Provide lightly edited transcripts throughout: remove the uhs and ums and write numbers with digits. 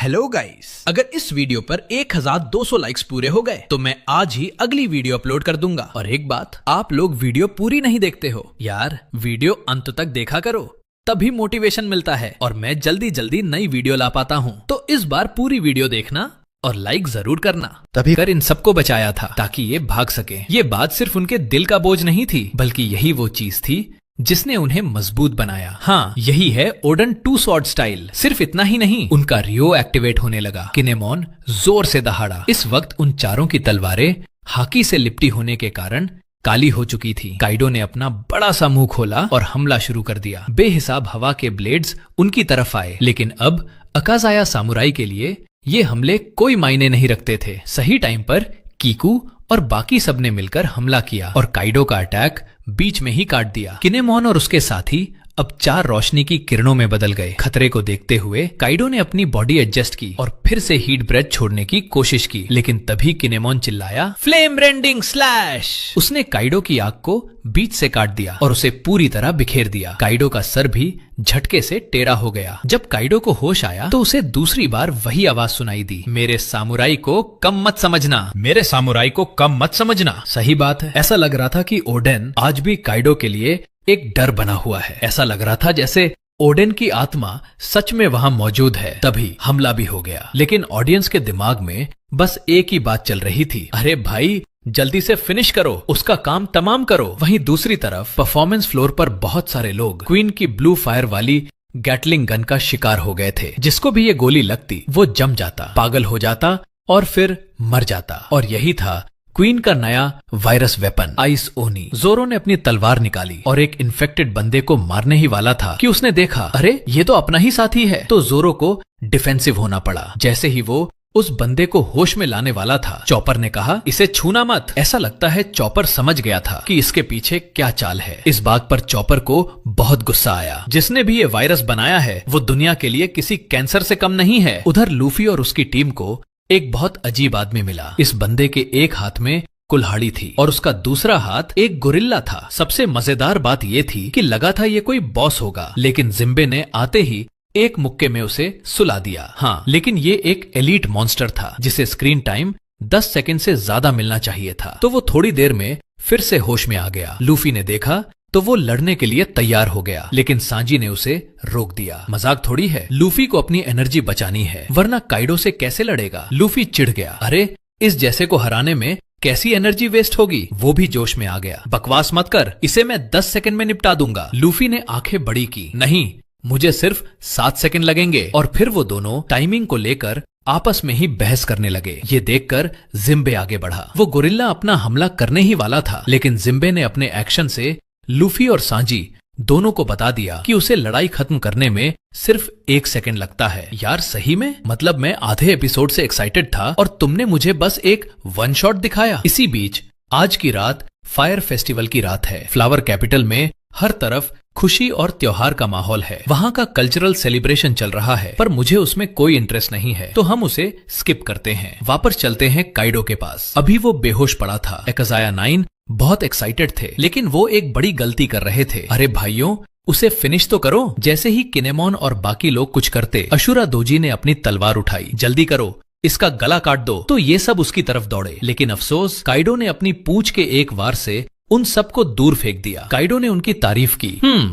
Hello guys, अगर इस video पर 1200 लाइक्स पूरे हो गए तो मैं आज ही अगली वीडियो अपलोड कर दूंगा। और एक बात, आप लोग वीडियो पूरी नहीं देखते हो यार, वीडियो अंत तक देखा करो, तभी मोटिवेशन मिलता है और मैं जल्दी जल्दी नई वीडियो ला पाता हूँ। तो इस बार पूरी वीडियो देखना और लाइक जरूर करना, तभी कर इन सबको बचाया था ताकि ये भाग सके। ये बात सिर्फ उनके दिल का बोझ नहीं थी, बल्कि यही वो चीज थी जिसने उन्हें मजबूत बनाया। हाँ, यही है ओडन टू स्वॉर्ड स्टाइल। सिर्फ इतना ही नहीं, उनका रियो एक्टिवेट होने लगा। किनेमॉन जोर से दहाड़ा। इस वक्त उन चारों की तलवारें हाकी से लिपटी होने के कारण काली हो चुकी थी। काइडो ने अपना बड़ा सा मुंह खोला और हमला शुरू कर दिया। बेहिसाब हवा के ब्लेड्स उनकी तरफ आए, लेकिन अब अकाज़ाया सामुराई के लिए ये हमले कोई मायने नहीं रखते थे। सही टाइम पर कीकू और बाकी सबने मिलकर हमला किया और काइडो का अटैक बीच में ही काट दिया। किनेमॉन और उसके साथी अब 4 रोशनी की किरणों में बदल गए। खतरे को देखते हुए काइडो ने अपनी बॉडी एडजस्ट की और फिर से हीट ब्रेथ छोड़ने की कोशिश की, लेकिन तभी किनेमॉन चिल्लाया, फ्लेम रेंडिंग स्लैश। उसने काइडो की आंख को बीच से काट दिया और उसे पूरी तरह बिखेर दिया। काइडो का सर भी झटके से टेढ़ा हो गया। जब काइडो को होश आया तो उसे दूसरी बार वही आवाज सुनाई दी, मेरे सामुराई को कम मत समझना, मेरे सामुराई को कम मत समझना। सही बात है, ऐसा लग रहा था कि ओडेन आज भी काइडो के लिए एक डर बना हुआ है। ऐसा लग रहा था जैसे ओडेन की आत्मा सच में वहां मौजूद है। तभी हमला भी हो गया, लेकिन ऑडियंस के दिमाग में बस एक ही बात चल रही थी, अरे भाई जल्दी से फिनिश करो, उसका काम तमाम करो। वहीं दूसरी तरफ परफॉर्मेंस फ्लोर पर बहुत सारे लोग क्वीन की ब्लू फायर वाली गैटलिंग गन का शिकार हो गए थे। जिसको भी ये गोली लगती वो जम जाता, पागल हो जाता और फिर मर जाता। और यही था क्वीन का नया वायरस वेपन, आइस ओनी। जोरो ने अपनी तलवार निकाली और एक इन्फेक्टेड बंदे को मारने ही वाला था कि उसने देखा, अरे ये तो अपना ही साथी है। तो जोरो को डिफेंसिव होना पड़ा। जैसे ही वो उस बंदे को होश में लाने वाला था, चॉपर ने कहा, इसे छूना मत। ऐसा लगता है चॉपर समझ गया था कि इसके पीछे क्या चाल है। इस बात पर चॉपर को बहुत गुस्सा आया। जिसने भी ये वायरस बनाया है वो दुनिया के लिए किसी कैंसर से कम नहीं है। उधर लूफी और उसकी टीम को एक बहुत अजीब आदमी मिला। इस बंदे के एक हाथ में कुल्हाड़ी थी और उसका दूसरा हाथ एक गोरिल्ला था। सबसे मजेदार बात ये थी कि लगा था ये कोई बॉस होगा, लेकिन जिम्बे ने आते ही एक मुक्के में उसे सुला दिया। हाँ, लेकिन ये एक एलीट मॉन्स्टर था जिसे स्क्रीन टाइम 10 सेकंड से ज्यादा मिलना चाहिए था। तो वो थोड़ी देर में फिर से होश में आ गया। लूफी ने देखा तो वो लड़ने के लिए तैयार हो गया, लेकिन सांजी ने उसे रोक दिया। मजाक थोड़ी है, लूफी को अपनी एनर्जी बचानी है, वरना काइडो से कैसे लड़ेगा। लूफी चिढ़ गया, अरे इस जैसे को हराने में कैसी एनर्जी वेस्ट होगी। वो भी जोश में आ गया, बकवास मत कर, इसे मैं 10 सेकंड में निपटा दूंगा। लूफी ने आंखें बड़ी की, नहीं मुझे सिर्फ 7 सेकंड लगेंगे। और फिर वो दोनों टाइमिंग को लेकर आपस में ही बहस करने लगे। ये देखकर जिम्बे आगे बढ़ा। वो गोरिल्ला अपना हमला करने ही वाला था, लेकिन जिम्बे ने अपने एक्शन से लूफी और सांजी दोनों को बता दिया कि उसे लड़ाई खत्म करने में सिर्फ 1 सेकंड लगता है। यार सही में, मतलब मैं आधे एपिसोड से एक्साइटेड था और तुमने मुझे बस एक वन शॉट दिखाया। इसी बीच आज की रात फायर फेस्टिवल की रात है। फ्लावर कैपिटल में हर तरफ खुशी और त्योहार का माहौल है। वहाँ का कल्चरल सेलिब्रेशन चल रहा है, पर मुझे उसमें कोई इंटरेस्ट नहीं है, तो हम उसे स्किप करते हैं। वापस चलते हैं काइडो के पास। अभी वो बेहोश पड़ा था। अकाज़ाया 9 बहुत एक्साइटेड थे, लेकिन वो एक बड़ी गलती कर रहे थे। अरे भाइयों, उसे फिनिश तो करो। जैसे ही किनेमॉन और बाकी लोग कुछ करते, अशुरा दोजी ने अपनी तलवार उठाई, जल्दी करो, इसका गला काट दो। तो ये सब उसकी तरफ दौड़े, लेकिन अफसोस काइडो ने अपनी पूंछ के एक वार से उन सबको दूर फेंक दिया। काइडो ने उनकी तारीफ की,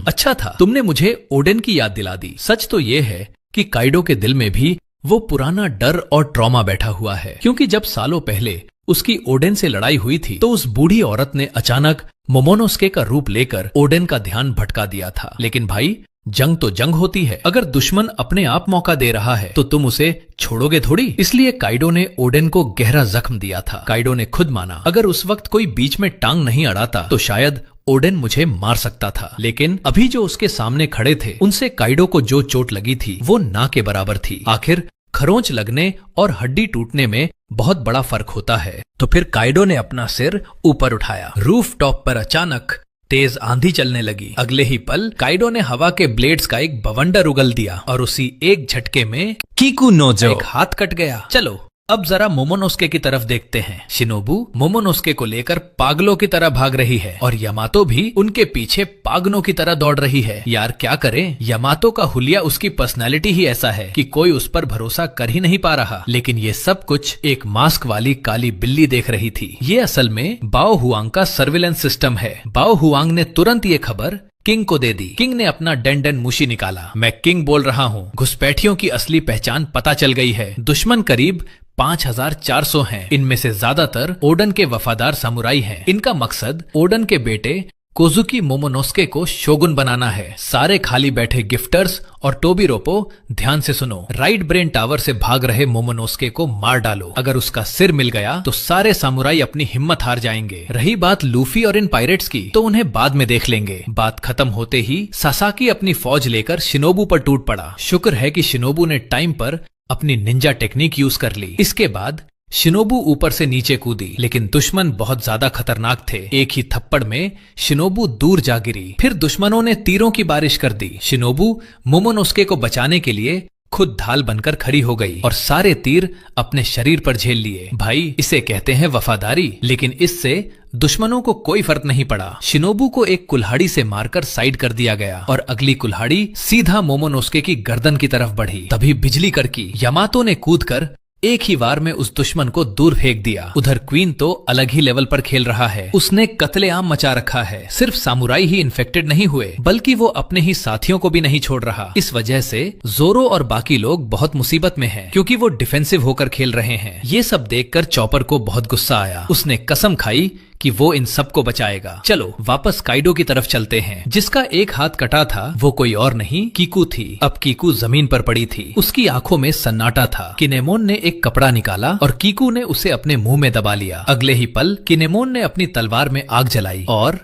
अच्छा था, तुमने मुझे ओडेन की याद दिला दी। सच तो ये है कि काइडो के दिल में भी वो पुराना डर और ट्रॉमा बैठा हुआ है, क्योंकि जब सालों पहले उसकी ओडेन से लड़ाई हुई थी तो उस बूढ़ी औरत ने अचानक मोमोनोस्के का रूप लेकर ओडेन का ध्यान भटका दिया था। लेकिन भाई, जंग तो जंग होती है, अगर दुश्मन अपने आप मौका दे रहा है तो तुम उसे छोड़ोगे थोड़ी। इसलिए काइडो ने ओडेन को गहरा जख्म दिया था। काइडो ने खुद माना, अगर उस वक्त कोई बीच में टांग नहीं अड़ाता तो शायद ओडेन मुझे मार सकता था। लेकिन अभी जो उसके सामने खड़े थे, उनसे काइडो को जो चोट लगी थी वो ना के बराबर थी। आखिर खरोंच लगने और हड्डी टूटने में बहुत बड़ा फर्क होता है। तो फिर काइडो ने अपना सिर ऊपर उठाया। रूफ टॉप पर अचानक तेज आंधी चलने लगी। अगले ही पल काइडो ने हवा के ब्लेड्स का एक बवंडर उगल दिया और उसी एक झटके में कीकू नोजो एक हाथ कट गया। चलो अब जरा मोमोनोस्के की तरफ देखते हैं। शिनोबू मोमोनोस्के को लेकर पागलों की तरह भाग रही है और यामातो भी उनके पीछे पागलों की तरह दौड़ रही है। यार क्या करें, यामातो का हुलिया उसकी पर्सनालिटी ही ऐसा है कि कोई उस पर भरोसा कर ही नहीं पा रहा। लेकिन ये सब कुछ एक मास्क वाली काली बिल्ली देख रही थी। ये असल में बाओ हुआंग का सर्विलेंस सिस्टम है। बाओ हुआंग ने तुरंत ये खबर किंग को दे दी। किंग ने अपना डेन मूशी निकाला। मैं किंग बोल रहा हूँ। घुसपैठियों की असली पहचान पता चल गई है। दुश्मन करीब 5400 हैं। इनमें से ज्यादातर ओडन के वफादार सामुराई हैं। इनका मकसद ओडन के बेटे कोजुकी मोमोनोस्के को शोगुन बनाना है। सारे खाली बैठे गिफ्टर्स और टोबिरोपो ध्यान से सुनो। राइट ब्रेन टावर से भाग रहे मोमोनोस्के को मार डालो। अगर उसका सिर मिल गया तो सारे सामुराई अपनी हिम्मत हार जाएंगे। रही बात लूफी और इन पायरेट्स की, तो उन्हें बाद में देख लेंगे। बात खत्म होते ही सासाकी अपनी फौज लेकर शिनोबू पर टूट पड़ा। शुक्र है कि शिनोबू ने टाइम पर अपनी निंजा टेक्निक यूज कर ली। इसके बाद शिनोबू ऊपर से नीचे कूदी, लेकिन दुश्मन बहुत ज्यादा खतरनाक थे। एक ही थप्पड़ में शिनोबू दूर जा गिरी। फिर दुश्मनों ने तीरों की बारिश कर दी। शिनोबू मोमोनोस्के को बचाने के लिए खुद ढाल बनकर खड़ी हो गई और सारे तीर अपने शरीर पर झेल लिए। भाई, इसे कहते हैं वफादारी। लेकिन इससे दुश्मनों को कोई फर्क नहीं पड़ा। शिनोबू को एक कुल्हाड़ी से मारकर साइड कर दिया गया और अगली कुल्हाड़ी सीधा मोमोनोस्के की गर्दन की तरफ बढ़ी। तभी बिजली कड़की। यामातो ने कूदकर एक ही वार में उस दुश्मन को दूर फेंक दिया। उधर क्वीन तो अलग ही लेवल पर खेल रहा है। उसने कत्लेआम मचा रखा है। सिर्फ सामुराई ही इन्फेक्टेड नहीं हुए, बल्कि वो अपने ही साथियों को भी नहीं छोड़ रहा। इस वजह से जोरो और बाकी लोग बहुत मुसीबत में हैं, क्योंकि वो डिफेंसिव होकर खेल रहे हैं। ये सब देखकर चॉपर को बहुत गुस्सा आया। उसने कसम खाई कि वो इन सबको बचाएगा। चलो वापस काइडो की तरफ चलते हैं। जिसका एक हाथ कटा था वो कोई और नहीं, कीकू थी। अब कीकू जमीन पर पड़ी थी। उसकी आंखों में सन्नाटा था। किनेमोन ने एक कपड़ा निकाला और कीकू ने उसे अपने मुंह में दबा लिया। अगले ही पल किनेमोन ने अपनी तलवार में आग जलाई और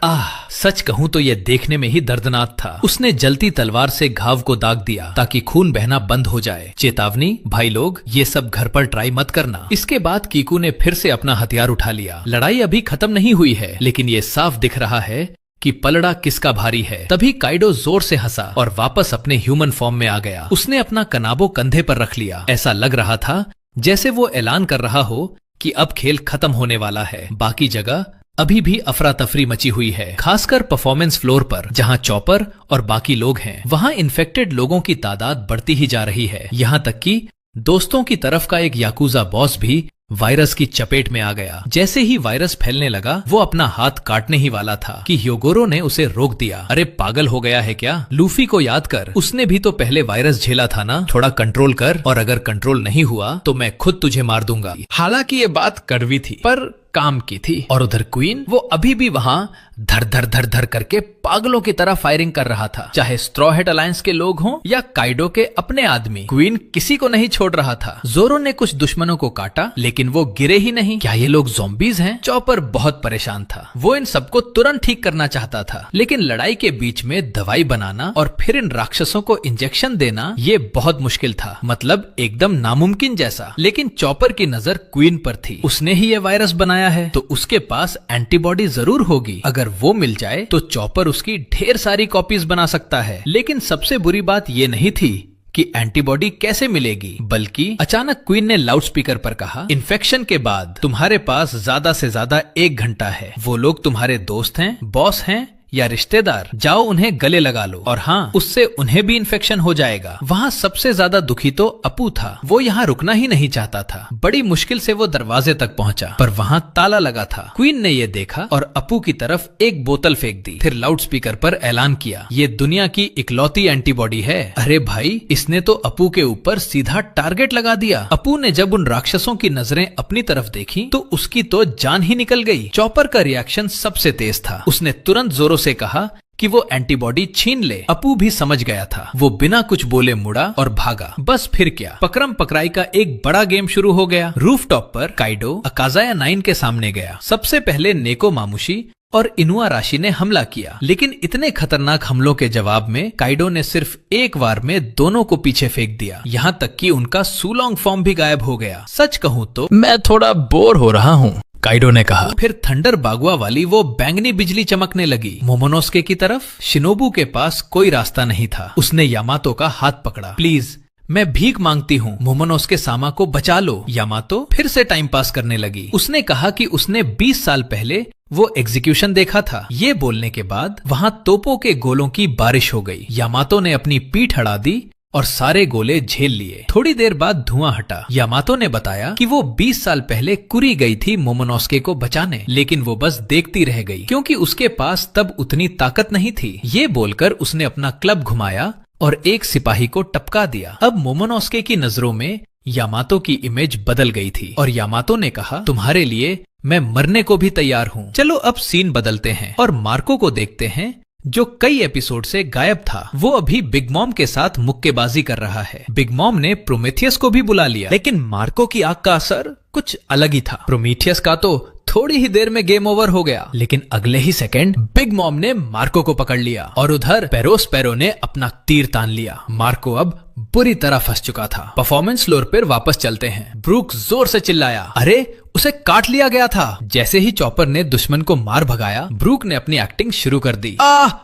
सच कहूं तो ये देखने में ही दर्दनाक था। उसने जलती तलवार से घाव को दाग दिया ताकि खून बहना बंद हो जाए। चेतावनी, भाई लोग, ये सब घर पर ट्राई मत करना। इसके बाद कीकू ने फिर से अपना हथियार उठा लिया। लड़ाई अभी खत्म नहीं हुई है, लेकिन ये साफ दिख रहा है कि पलड़ा किसका भारी है। तभी काइडो जोर से हंसा और वापस अपने ह्यूमन फॉर्म में आ गया। उसने अपना कनाबो कंधे पर रख लिया। ऐसा लग रहा था जैसे वो ऐलान कर रहा हो कि अब खेल खत्म होने वाला है। बाकी जगह अभी भी अफरा तफरी मची हुई है, खासकर परफॉर्मेंस फ्लोर पर जहां चॉपर और बाकी लोग हैं। वहां इन्फेक्टेड लोगों की तादाद बढ़ती ही जा रही है। यहां तक कि दोस्तों की तरफ का एक याकुजा बॉस भी वायरस की चपेट में आ गया। जैसे ही वायरस फैलने लगा वो अपना हाथ काटने ही वाला था कि ह्योगोरो ने उसे रोक दिया। अरे पागल हो गया है क्या? लूफी को याद कर, उसने भी तो पहले वायरस झेला था ना। थोड़ा कंट्रोल कर, और अगर कंट्रोल नहीं हुआ तो मैं खुद तुझे मार दूंगा। हालांकि ये बात कड़वी थी पर काम की थी। और उधर क्वीन, वो अभी भी वहां धर धर धर धर करके पागलों की तरह फायरिंग कर रहा था। चाहे स्ट्रॉ हेड अलायंस के लोग हों या काइडो के अपने आदमी, क्वीन किसी को नहीं छोड़ रहा था। जोरो ने कुछ दुश्मनों को काटा, लेकिन वो गिरे ही नहीं। क्या ये लोग ज़ॉम्बीज हैं? चॉपर बहुत परेशान था। वो इन सबको तुरंत ठीक करना चाहता था, लेकिन लड़ाई के बीच में दवाई बनाना और फिर इन राक्षसों को इंजेक्शन देना, ये बहुत मुश्किल था। मतलब एकदम नामुमकिन जैसा। लेकिन चॉपर की नजर क्वीन पर थी। उसने ही ये वायरस बनाया है, तो उसके पास एंटीबॉडी जरूर होगी। अगर वो मिल जाए तो चॉपर उसकी ढेर सारी कॉपीज बना सकता है। लेकिन सबसे बुरी बात ये नहीं थी कि एंटीबॉडी कैसे मिलेगी, बल्कि अचानक क्वीन ने लाउडस्पीकर पर कहा, इन्फेक्शन के बाद तुम्हारे पास ज्यादा से ज्यादा 1 घंटा है। वो लोग तुम्हारे दोस्त हैं, बॉस हैं या रिश्तेदार, जाओ उन्हें गले लगा लो। और हाँ, उससे उन्हें भी इन्फेक्शन हो जाएगा। वहाँ सबसे ज्यादा दुखी तो अपू था। वो यहाँ रुकना ही नहीं चाहता था। बड़ी मुश्किल से वो दरवाजे तक पहुँचा, पर वहाँ ताला लगा था। क्वीन ने ये देखा और अपू की तरफ एक बोतल फेंक दी। फिर लाउडस्पीकर पर ऐलान किया, ये दुनिया की इकलौती एंटीबॉडी है। अरे भाई, इसने तो अपू के ऊपर सीधा टारगेट लगा दिया। अपू ने जब उन राक्षसों की नजरें अपनी तरफ देखी तो उसकी तो जान ही निकल गई। चॉपर का रिएक्शन सबसे तेज था। उसने तुरंत जोरों से कहा कि वो एंटीबॉडी छीन ले। अपू भी समझ गया था। वो बिना कुछ बोले मुड़ा और भागा। बस फिर क्या, पकड़म पकड़ाई का एक बड़ा गेम शुरू हो गया। रूफटॉप पर काइडो अकाजाया 9 के सामने गया। सबसे पहले नेको मामुशी और इनुआ राशि ने हमला किया, लेकिन इतने खतरनाक हमलों के जवाब में काइडो ने सिर्फ एक वार में दोनों को पीछे फेंक दिया। यहाँ तक कि उनका सूलोंग फॉर्म भी गायब हो गया। सच कहूँ तो मैं थोड़ा बोर हो रहा हूँ, काइडो ने कहा। फिर थंडर बागुआ वाली वो बैंगनी बिजली चमकने लगी। मोमोनोस्के की तरफ शिनोबू के पास कोई रास्ता नहीं था। उसने यामातो का हाथ पकड़ा। प्लीज मैं भीख मांगती हूँ, मोमोनोस्के सामा को बचा लो। यामातो फिर से टाइम पास करने लगी। उसने कहा कि उसने 20 साल पहले वो एग्जीक्यूशन देखा था। ये बोलने के बाद वहाँ तोपों के गोलों की बारिश हो गई। यामातो ने अपनी पीठ अड़ा दी और सारे गोले झेल लिए। थोड़ी देर बाद धुआं हटा। यामातो ने बताया कि वो 20 साल पहले कुरी गई थी मोमोनोस्के को बचाने, लेकिन वो बस देखती रह गई क्योंकि उसके पास तब उतनी ताकत नहीं थी। ये बोलकर उसने अपना क्लब घुमाया और एक सिपाही को टपका दिया। अब मोमोनोस्के की नजरों में यामातो की इमेज बदल गई थी और यामातो ने कहा, तुम्हारे लिए मैं मरने को भी तैयार हूँ। चलो अब सीन बदलते हैं और मार्को को देखते हैं जो कई एपिसोड से गायब था। वो अभी बिग मॉम के साथ मुक्केबाजी कर रहा है। बिग मॉम ने प्रोमेथियस को भी बुला लिया, लेकिन मार्को की आंख का असर कुछ अलग ही था। प्रोमेथियस का तो थोड़ी ही देर में गेम ओवर हो गया, लेकिन अगले ही सेकंड बिग मॉम ने मार्को को पकड़ लिया और उधर पेरोस्पेरो ने अपना तीर तान लिया। मार्को अब बुरी तरह फंस चुका था। परफॉर्मेंस फ्लोर पर वापस चलते हैं। ब्रूक जोर से चिल्लाया, अरे उसे काट लिया गया था। जैसे ही चॉपर ने दुश्मन को मार भगाया, ब्रूक ने अपनी एक्टिंग शुरू कर दी।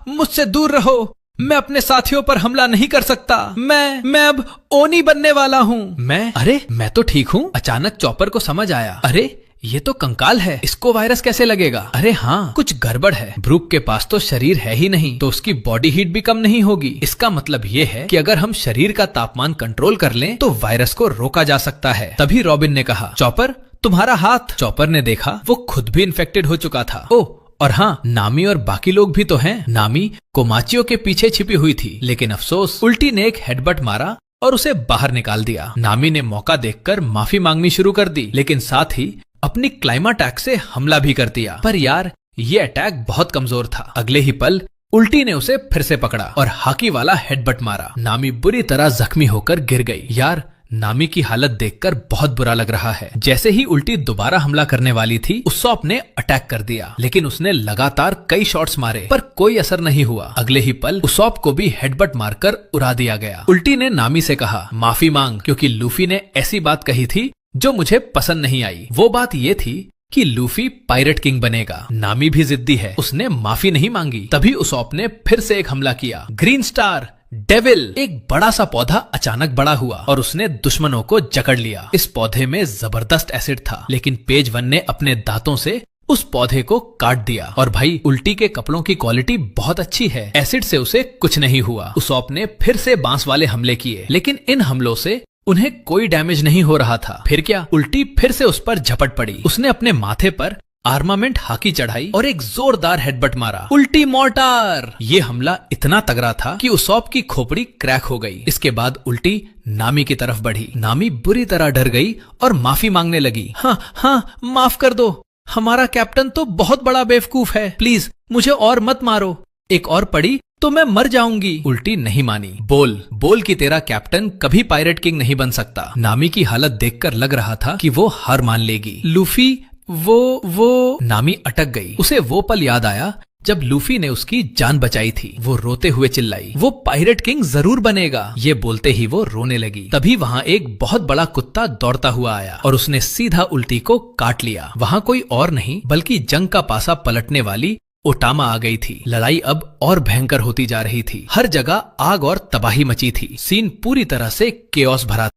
मुझसे दूर रहो, मैं अपने साथियों पर हमला नहीं कर सकता। मैं अब ओनी बनने वाला हूँ। अरे मैं तो ठीक हूँ। अचानक चॉपर को समझ आया, अरे ये तो कंकाल है, इसको वायरस कैसे लगेगा? अरे हाँ, कुछ गड़बड़ है। ब्रूक के पास तो शरीर है ही नहीं, तो उसकी बॉडी हीट भी कम नहीं होगी। इसका मतलब ये है कि अगर हम शरीर का तापमान कंट्रोल कर लें तो वायरस को रोका जा सकता है। तभी रॉबिन ने कहा, चॉपर तुम्हारा हाथ। चॉपर ने देखा वो खुद भी इन्फेक्टेड हो चुका था। और हाँ, नामी और बाकी लोग भी तो हैं। नामी कोमाचियो के पीछे छिपी हुई थी, लेकिन अफसोस उल्टी ने एक हेडबट मारा और उसे बाहर निकाल दिया। नामी ने मौका देखकर माफी मांगनी शुरू कर दी, लेकिन साथ ही अपनी क्लाइमा अटैक से हमला भी कर दिया। पर यार ये अटैक बहुत कमजोर था। अगले ही पल उल्टी ने उसे फिर से पकड़ा और हाकी वाला हेडबट मारा। नामी बुरी तरह जख्मी होकर गिर गई। यार नामी की हालत देखकर बहुत बुरा लग रहा है। जैसे ही उल्टी दोबारा हमला करने वाली थी, उसॉप ने अटैक कर दिया, लेकिन उसने लगातार कई शॉट्स मारे पर कोई असर नहीं हुआ। अगले ही पल उसॉप को भी हेडबट मारकर उड़ा दिया गया। उल्टी ने नामी से कहा, माफी मांग, क्योंकि लूफी ने ऐसी बात कही थी जो मुझे पसंद नहीं आई। वो बात ये थी कि लूफी पायरेट किंग बनेगा। नामी भी जिद्दी है, उसने माफी नहीं मांगी। तभी उसॉप ने फिर से एक हमला किया। ग्रीन स्टार डेविल, एक बड़ा सा पौधा अचानक बड़ा हुआ और उसने दुश्मनों को जकड़ लिया। इस पौधे में जबरदस्त एसिड था, लेकिन पेज वन ने अपने दांतों से उस पौधे को काट दिया। और भाई उल्टी के कपड़ों की क्वालिटी बहुत अच्छी है, एसिड से उसे कुछ नहीं हुआ। उसॉप ने फिर से बांस वाले हमले किए, लेकिन इन हमलों से उन्हें कोई डैमेज नहीं हो रहा था। फिर क्या, उल्टी फिर से उस पर झपट पड़ी। उसने अपने माथे पर आर्मामेंट हाकी चढ़ाई और एक जोरदार हेडबट मारा। उल्टी मोर्टार। ये हमला इतना तगड़ा था कि उसॉप की खोपड़ी क्रैक हो गई। इसके बाद उल्टी नामी की तरफ बढ़ी। नामी बुरी तरह डर गई और माफी मांगने लगी। हाँ, माफ कर दो, हमारा कैप्टन तो बहुत बड़ा बेवकूफ है, प्लीज मुझे और मत मारो। एक और पड़ी तो मैं मर जाऊंगी। उल्टी नहीं मानी। बोल कि तेरा कैप्टन कभी पायरेट किंग नहीं बन सकता। नामी की हालत देखकर लग रहा था कि वो हार मान लेगी। लूफी वो नामी अटक गई। उसे वो पल याद आया जब लूफी ने उसकी जान बचाई थी। वो रोते हुए चिल्लाई, वो पायरेट किंग जरूर बनेगा। ये बोलते ही वो रोने लगी। तभी वहाँ एक बहुत बड़ा कुत्ता दौड़ता हुआ आया और उसने सीधा उल्टी को काट लिया। वहाँ कोई और नहीं बल्कि जंग का पासा पलटने वाली ओटामा आ गई थी। लड़ाई अब और भयंकर होती जा रही थी। हर जगह आग और तबाही मची थी। सीन पूरी तरह से केओस भरा